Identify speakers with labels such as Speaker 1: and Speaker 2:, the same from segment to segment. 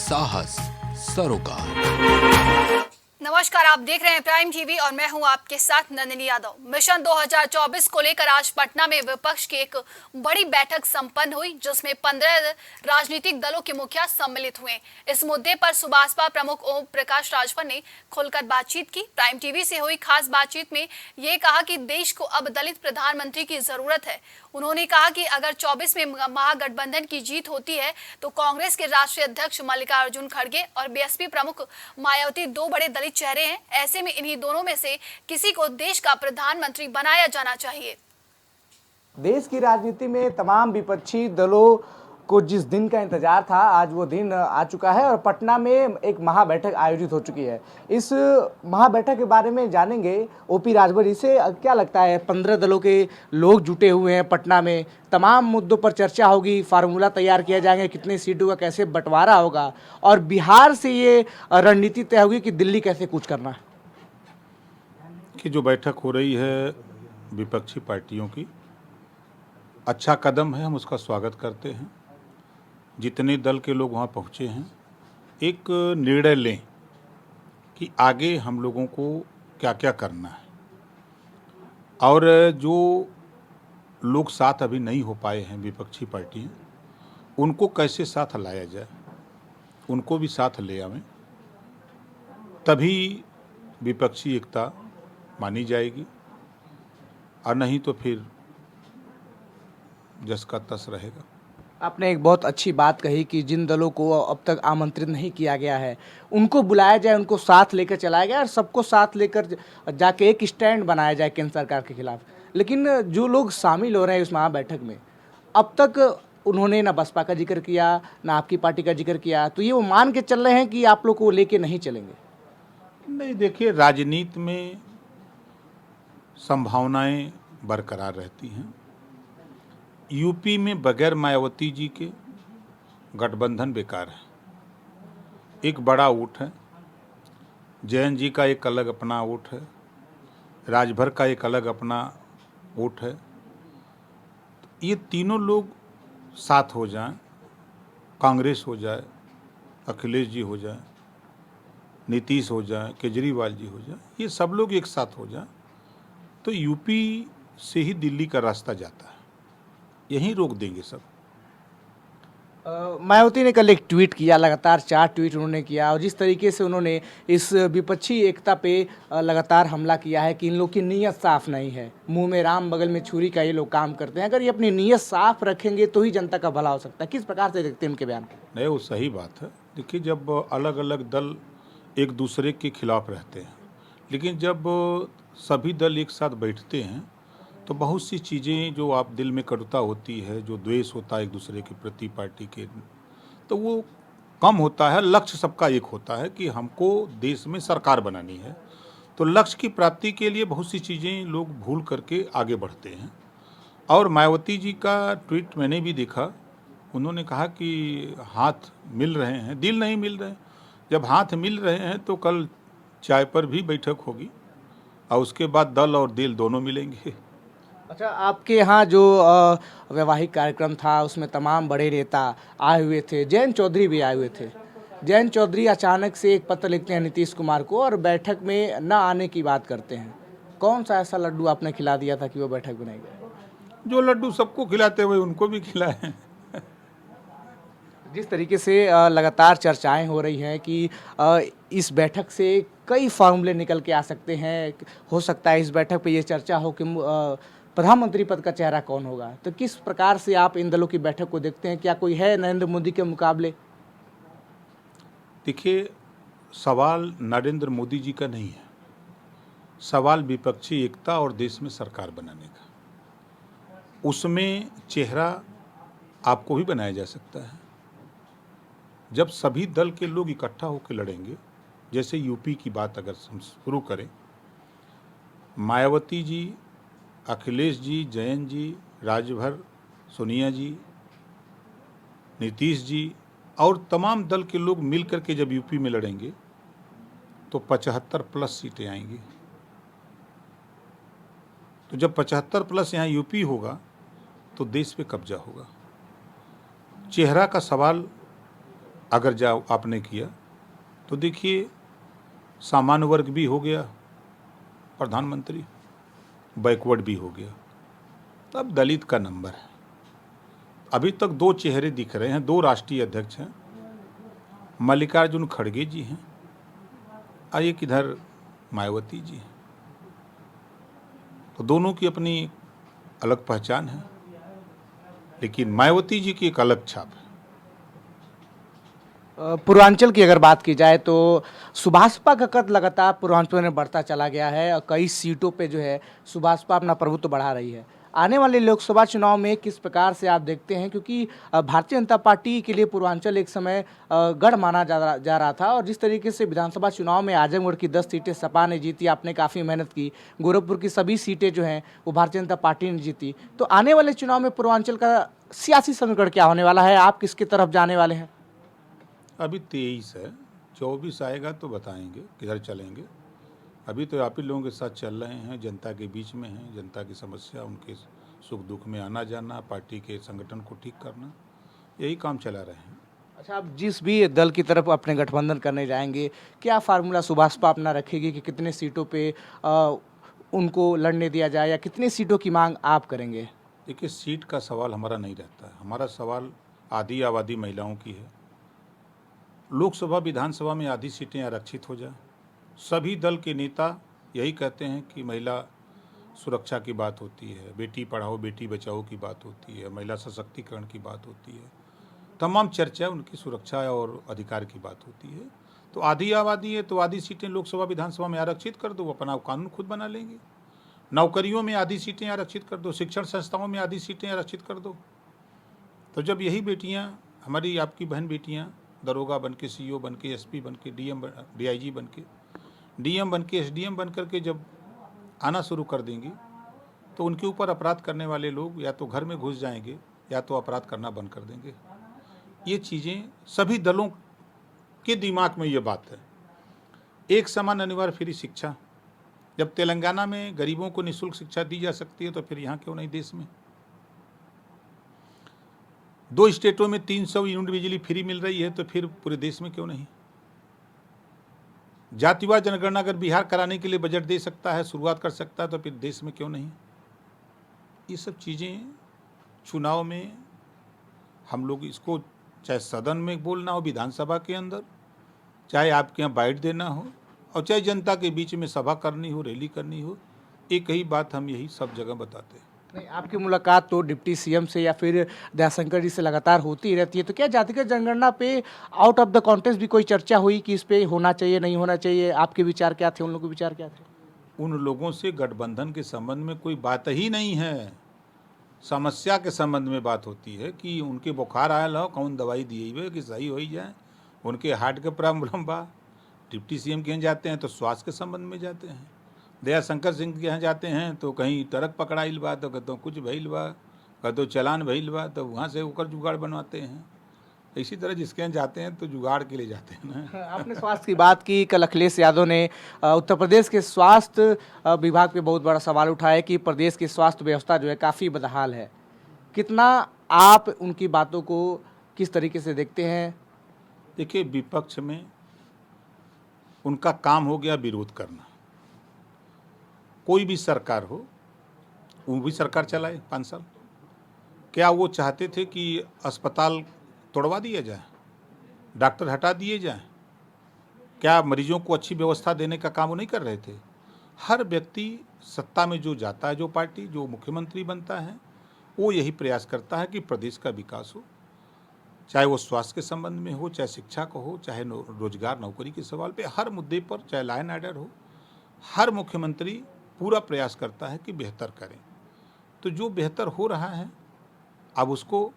Speaker 1: साहस सरोकार।
Speaker 2: नमस्कार, आप देख रहे हैं प्राइम टीवी और मैं हूं आपके साथ नंदिनी यादव। मिशन 2024 को लेकर आज पटना में विपक्ष की एक बड़ी बैठक संपन्न हुई, जिसमें 15 राजनीतिक दलों के मुखिया सम्मिलित हुए। इस मुद्दे पर सुभाषपा प्रमुख ओम प्रकाश राजभर ने खुलकर बातचीत की। प्राइम टीवी से हुई खास बातचीत में ये कहा कि देश को अब दलित प्रधानमंत्री की जरूरत है। उन्होंने कहा कि अगर 24 में महागठबंधन की जीत होती है तो कांग्रेस के राष्ट्रीय अध्यक्ष मल्लिकार्जुन खड़गे और बीएसपी प्रमुख मायावती दो बड़े दलित चेहरे हैं। ऐसे में इन्हीं दोनों में से किसी को देश का प्रधानमंत्री बनाया जाना चाहिए।
Speaker 3: देश की राजनीति में तमाम विपक्षी दलों को जिस दिन का इंतजार था, आज वो दिन आ चुका है और पटना में एक महाबैठक आयोजित हो चुकी है। इस महाबैठक के बारे में जानेंगे ओपी राजभर। इसे क्या लगता है, 15 दलों के लोग जुटे हुए हैं पटना में, तमाम मुद्दों पर चर्चा होगी, फार्मूला तैयार किया जाएंगे, कितनी सीटों का कैसे बंटवारा होगा और बिहार से ये रणनीति तय होगी कि दिल्ली कैसे कूच करना है।
Speaker 4: कि जो बैठक हो रही है विपक्षी पार्टियों की, अच्छा कदम है, हम उसका स्वागत करते हैं। जितने दल के लोग वहाँ पहुँचे हैं, एक निर्णय लें कि आगे हम लोगों को क्या क्या करना है, और जो लोग साथ अभी नहीं हो पाए हैं विपक्षी पार्टियाँ, उनको कैसे साथ लाया जाए, उनको भी साथ ले आवें, तभी विपक्षी एकता मानी जाएगी, और नहीं तो फिर जस का तस रहेगा।
Speaker 3: आपने एक बहुत अच्छी बात कही कि जिन दलों को अब तक आमंत्रित नहीं किया गया है उनको बुलाया जाए, उनको साथ लेकर चलाया जाए और सबको साथ लेकर जाके एक स्टैंड बनाया जाए केंद्र सरकार के खिलाफ। लेकिन जो लोग शामिल हो रहे हैं इस महाबैठक में, अब तक उन्होंने ना बसपा का जिक्र किया, ना आपकी पार्टी का जिक्र किया, तो ये वो मान के चल रहे हैं कि आप लोग को लेके नहीं चलेंगे?
Speaker 4: नहीं, देखिए, राजनीति में संभावनाएं बरकरार रहती हैं। यूपी में बगैर मायावती जी के गठबंधन बेकार है। एक बड़ा ऊँट है, जैन जी का एक अलग अपना ऊँट है, राजभर का एक अलग अपना ऊँट है। ये तीनों लोग साथ हो जाएं, कांग्रेस हो जाए, अखिलेश जी हो जाए, नीतीश हो जाए, केजरीवाल जी हो जाए, ये सब लोग एक साथ हो जाएं, तो यूपी से ही दिल्ली का रास्ता जाता है, यहीं रोक देंगे सब।
Speaker 3: मायावती ने कल एक ट्वीट किया, लगातार 4 ट्वीट उन्होंने किया, और जिस तरीके से उन्होंने इस विपक्षी एकता पे लगातार हमला किया है कि इन लोग की नीयत साफ नहीं है, मुंह में राम बगल में छुरी का ये लोग काम करते हैं। अगर ये अपनी नीयत साफ रखेंगे तो ही जनता का भला हो सकता है। किस प्रकार से देखते हैं उनके बयान को?
Speaker 4: नहीं, वो सही बात है। देखिए, जब अलग अलग दल एक दूसरे के खिलाफ रहते हैं, लेकिन जब सभी दल एक साथ बैठते हैं तो बहुत सी चीज़ें जो आप दिल में कटुता होती है, जो द्वेष होता है एक दूसरे के प्रति पार्टी के, तो वो कम होता है। लक्ष्य सबका एक होता है कि हमको देश में सरकार बनानी है, तो लक्ष्य की प्राप्ति के लिए बहुत सी चीज़ें लोग भूल करके आगे बढ़ते हैं। और मायावती जी का ट्वीट मैंने भी देखा, उन्होंने कहा कि हाथ मिल रहे हैं, दिल नहीं मिल रहे हैं। जब हाथ मिल रहे हैं तो कल चाय पर भी बैठक होगी और उसके बाद दल और दिल दोनों मिलेंगे।
Speaker 3: अच्छा, आपके यहाँ जो वैवाहिक कार्यक्रम था उसमें तमाम बड़े नेता आए हुए थे, जयंत चौधरी भी आए हुए थे। जयंत चौधरी अचानक से एक पत्र लिखते हैं नीतीश कुमार को और बैठक में न आने की बात करते हैं। कौन सा ऐसा लड्डू आपने खिला दिया था कि वो बैठक बनाई गई?
Speaker 4: जो लड्डू सबको खिलाते हुए उनको भी खिलाए।
Speaker 3: जिस तरीके से लगातार चर्चाएं हो रही हैं कि इस बैठक से कई फार्मूले निकल के आ सकते हैं, हो सकता है इस बैठक पे ये चर्चा हो कि प्रधानमंत्री पद का चेहरा कौन होगा, तो किस प्रकार से आप इन दलों की बैठक को देखते हैं? क्या कोई है नरेंद्र मोदी के मुकाबले?
Speaker 4: देखिए, सवाल नरेंद्र मोदी जी का नहीं है, सवाल विपक्षी एकता और देश में सरकार बनाने का। उसमें चेहरा आपको भी बनाया जा सकता है जब सभी दल के लोग इकट्ठा होकर लड़ेंगे। जैसे यूपी की बात अगर हम शुरू करें, मायावती जी, अखिलेश जी, जयंत जी, राजभर, सोनिया जी, नीतीश जी और तमाम दल के लोग मिल करके जब यूपी में लड़ेंगे तो 75+ सीटें आएंगी। तो जब 75+ यहाँ यूपी होगा तो देश पे कब्जा होगा। चेहरा का सवाल अगर जा आपने किया तो देखिए सामान्य वर्ग भी हो गया प्रधानमंत्री, बैकवर्ड भी हो गया, तब दलित का नंबर है। अभी तक दो चेहरे दिख रहे हैं, दो राष्ट्रीय अध्यक्ष हैं, मल्लिकार्जुन खड़गे जी हैं और एक इधर मायावती जी हैं। तो दोनों की अपनी अलग पहचान है, लेकिन मायावती जी की एक अलग छाप है।
Speaker 3: पूर्वांचल की अगर बात की जाए तो सुभाषपा का कद लगातार पूर्वांचल में बढ़ता चला गया है और कई सीटों पे जो है सुभाषपा अपना प्रभुत्व बढ़ा रही है। आने वाले लोकसभा चुनाव में किस प्रकार से आप देखते हैं, क्योंकि भारतीय जनता पार्टी के लिए पूर्वांचल एक समय गढ़ माना जा रहा था और जिस तरीके से विधानसभा चुनाव में आजमगढ़ की 10 सीटें सपा ने जीती, आपने काफ़ी मेहनत की, गोरखपुर की सभी सीटें जो हैं वो भारतीय जनता पार्टी ने जीती, तो आने वाले चुनाव में पूर्वांचल का सियासी समीकरण क्या होने वाला है? आप किसकी तरफ जाने वाले हैं?
Speaker 4: अभी 23 है, 24 आएगा तो बताएंगे किधर चलेंगे। अभी तो आप ही लोगों के साथ चल रहे हैं, जनता के बीच में हैं, जनता की समस्या, उनके सुख दुख में आना जाना, पार्टी के संगठन को ठीक करना, यही काम चला रहे हैं।
Speaker 3: अच्छा, आप जिस भी दल की तरफ अपने गठबंधन करने जाएंगे, क्या फार्मूला सुभाषपा अपना रखेगी कि कितने सीटों पे उनको लड़ने दिया जाए या कितनी सीटों की मांग आप करेंगे?
Speaker 4: देखिए, सीट का सवाल हमारा नहीं रहता है, हमारा सवाल आधी आबादी महिलाओं की है। लोकसभा विधानसभा में आधी सीटें आरक्षित हो जाए। सभी दल के नेता यही कहते हैं कि महिला सुरक्षा की बात होती है, बेटी पढ़ाओ बेटी बचाओ की बात होती है, महिला सशक्तिकरण की बात होती है, तमाम चर्चा उनकी सुरक्षा और अधिकार की बात होती है। तो आधी आबादी है तो आधी सीटें लोकसभा विधानसभा में आरक्षित कर दो, अपना कानून खुद बना लेंगे। नौकरियों में आधी सीटें आरक्षित कर दो, शिक्षण संस्थाओं में आधी सीटें आरक्षित कर दो। तो जब यही बेटियां, हमारी आपकी बहन बेटियां दरोगा बन के, सीईओ बन के, एसपी बन के, डीआईजी बन के, डीएम बन के, एसडीएम बन करके जब आना शुरू कर देंगी तो उनके ऊपर अपराध करने वाले लोग या तो घर में घुस जाएंगे या तो अपराध करना बंद कर देंगे। ये चीज़ें सभी दलों के दिमाग में ये बात है। एक समान अनिवार्य फ्री शिक्षा, जब तेलंगाना में गरीबों को निःशुल्क शिक्षा दी जा सकती है तो फिर यहाँ क्यों नहीं देश में? 2 स्टेटों में 300 यूनिट बिजली फ्री मिल रही है तो फिर पूरे देश में क्यों नहीं? जातिवार जनगणना अगर बिहार कराने के लिए बजट दे सकता है, शुरुआत कर सकता है, तो फिर देश में क्यों नहीं? ये सब चीज़ें चुनाव में हम लोग इसको, चाहे सदन में बोलना हो, विधानसभा के अंदर, चाहे आपके यहाँ बाइट देना हो और चाहे जनता के बीच में सभा करनी हो, रैली करनी हो, एक ही बात हम यही सब जगह बताते हैं।
Speaker 3: नहीं, आपकी मुलाकात तो डिप्टी सीएम से या फिर दयाशंकर जी से लगातार होती रहती है, तो क्या जातिगत जनगणना पे आउट ऑफ द कॉन्टेक्स्ट भी कोई चर्चा हुई कि इस पे होना चाहिए नहीं होना चाहिए? आपके विचार क्या थे, उन लोगों के विचार क्या थे?
Speaker 4: उन लोगों से गठबंधन के संबंध में कोई बात ही नहीं है। समस्या के संबंध में बात होती है कि उनके बुखार आयल हो, कौन दवाई दी हुई कि सही हो ही जाए, उनके हार्ट के प्रॉब्लम बा, डिप्टी सीएम के यहाँ जाते हैं तो स्वास्थ्य के संबंध में जाते हैं, दयाशंकर सिंह के यहाँ जाते हैं तो कहीं ट्रक पकड़ाइल बा, तो कहते कुछ भइल बा, कहते चालान भइल बा, तो वहाँ से होकर जुगाड़ बनवाते हैं। इसी तरह जिसके यहाँ जाते हैं तो जुगाड़ के लिए जाते हैं ना।
Speaker 3: आपने स्वास्थ्य की बात की, कल अखिलेश यादव ने उत्तर प्रदेश के स्वास्थ्य विभाग पे बहुत बड़ा सवाल उठाया कि प्रदेश की स्वास्थ्य व्यवस्था जो है काफ़ी बदहाल है। कितना आप उनकी बातों को किस तरीके से देखते हैं?
Speaker 4: देखिए, विपक्ष में उनका काम हो गया विरोध करना। कोई भी सरकार हो, वो भी सरकार चलाए 5 साल, क्या वो चाहते थे कि अस्पताल तोड़वा दिया जाए, डॉक्टर हटा दिए जाए? क्या मरीजों को अच्छी व्यवस्था देने का काम वो नहीं कर रहे थे? हर व्यक्ति सत्ता में जो जाता है, जो पार्टी, जो मुख्यमंत्री बनता है, वो यही प्रयास करता है कि प्रदेश का विकास हो, चाहे वो स्वास्थ्य के संबंध में हो, चाहे शिक्षा को हो, चाहे रोजगार नौकरी के सवाल पे, हर मुद्दे पर, चाहे लॉ एंड ऑर्डर हो, हर मुख्यमंत्री पूरा प्रयास करता है कि बेहतर करें। तो जो बेहतर हो रहा है, अब उसको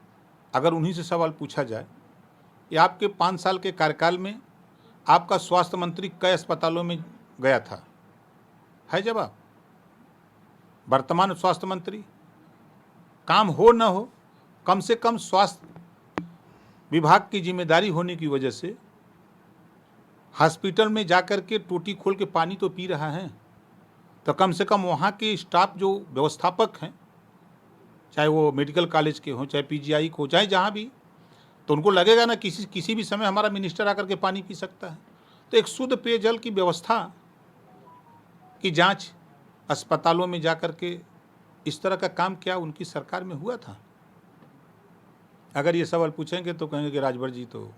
Speaker 4: अगर उन्हीं से सवाल पूछा जाए कि आपके 5 साल के कार्यकाल में आपका स्वास्थ्य मंत्री कई अस्पतालों में गया था, है जवाब? वर्तमान स्वास्थ्य मंत्री, काम हो न हो, कम से कम स्वास्थ्य विभाग की जिम्मेदारी होने की वजह से हॉस्पिटल में जाकर के टूटी खोल के पानी तो पी रहा है, तो कम से कम वहाँ के स्टाफ जो व्यवस्थापक हैं, चाहे वो मेडिकल कॉलेज के हों, चाहे पीजीआई को, चाहे जहाँ भी, तो उनको लगेगा ना किसी भी समय हमारा मिनिस्टर आकर के पानी पी सकता है। तो एक शुद्ध पेयजल की व्यवस्था की जांच अस्पतालों में जाकर के इस तरह का काम क्या उनकी सरकार में हुआ था? अगर ये सवाल पूछेंगे तो कहेंगे कि राजभर जी तो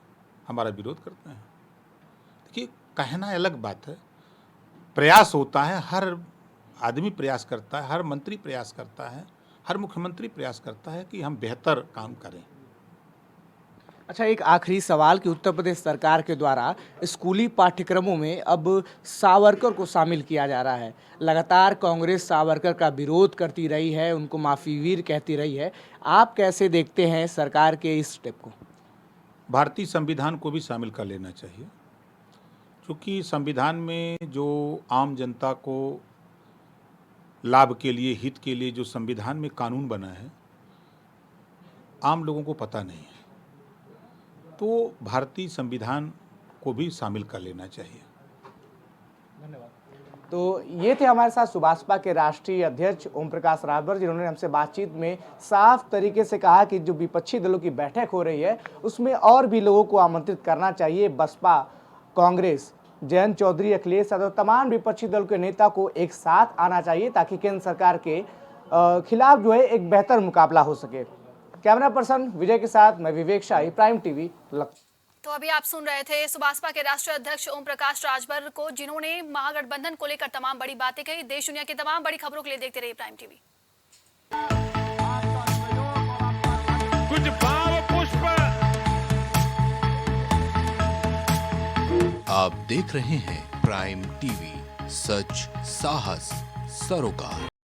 Speaker 4: हमारा विरोध करते हैं। देखिए, कहना अलग बात है, प्रयास होता है, हर आदमी प्रयास करता है, हर मंत्री प्रयास करता है, हर मुख्यमंत्री प्रयास करता है कि हम बेहतर काम करें।
Speaker 3: अच्छा, एक आखिरी सवाल कि उत्तर प्रदेश सरकार के द्वारा स्कूली पाठ्यक्रमों में अब सावरकर को शामिल किया जा रहा है। लगातार कांग्रेस सावरकर का विरोध करती रही है, उनको माफीवीर कहती रही है। आप कैसे देखते हैं सरकार के इस स्टेप को?
Speaker 4: भारतीय संविधान को भी शामिल कर लेना चाहिए, क्योंकि संविधान में जो आम जनता को लाभ के लिए, हित के लिए जो संविधान में कानून बना है, आम लोगों को पता नहीं है। तो भारतीय संविधान को भी शामिल कर लेना चाहिए।
Speaker 3: तो ये थे हमारे साथ सुभाषपा के राष्ट्रीय अध्यक्ष ओम प्रकाश राजभर, जिन्होंने हमसे बातचीत में साफ तरीके से कहा कि जो विपक्षी दलों की बैठक हो रही है उसमें और भी लोगों को आमंत्रित करना चाहिए। बसपा, कांग्रेस, जयंत चौधरी, अखिलेश यादव, तमाम विपक्षी दल के नेता को एक साथ आना चाहिए ताकि केंद्र सरकार के खिलाफ जो है एक बेहतर मुकाबला हो सके। कैमरा पर्सन विजय के साथ मैं विवेक शाही, प्राइम टीवी, लखनऊ।
Speaker 2: तो अभी आप सुन रहे थे सुभाषपा के राष्ट्रीय अध्यक्ष ओम प्रकाश राजभर को, जिन्होंने महागठबंधन को लेकर तमाम बड़ी बातें कही। देश दुनिया की तमाम बड़ी खबरों के लिए देखते रहिए प्राइम टीवी।
Speaker 5: कुछ भाव पुष्प।
Speaker 1: आप देख रहे हैं प्राइम टीवी, सच, साहस, सरोकार।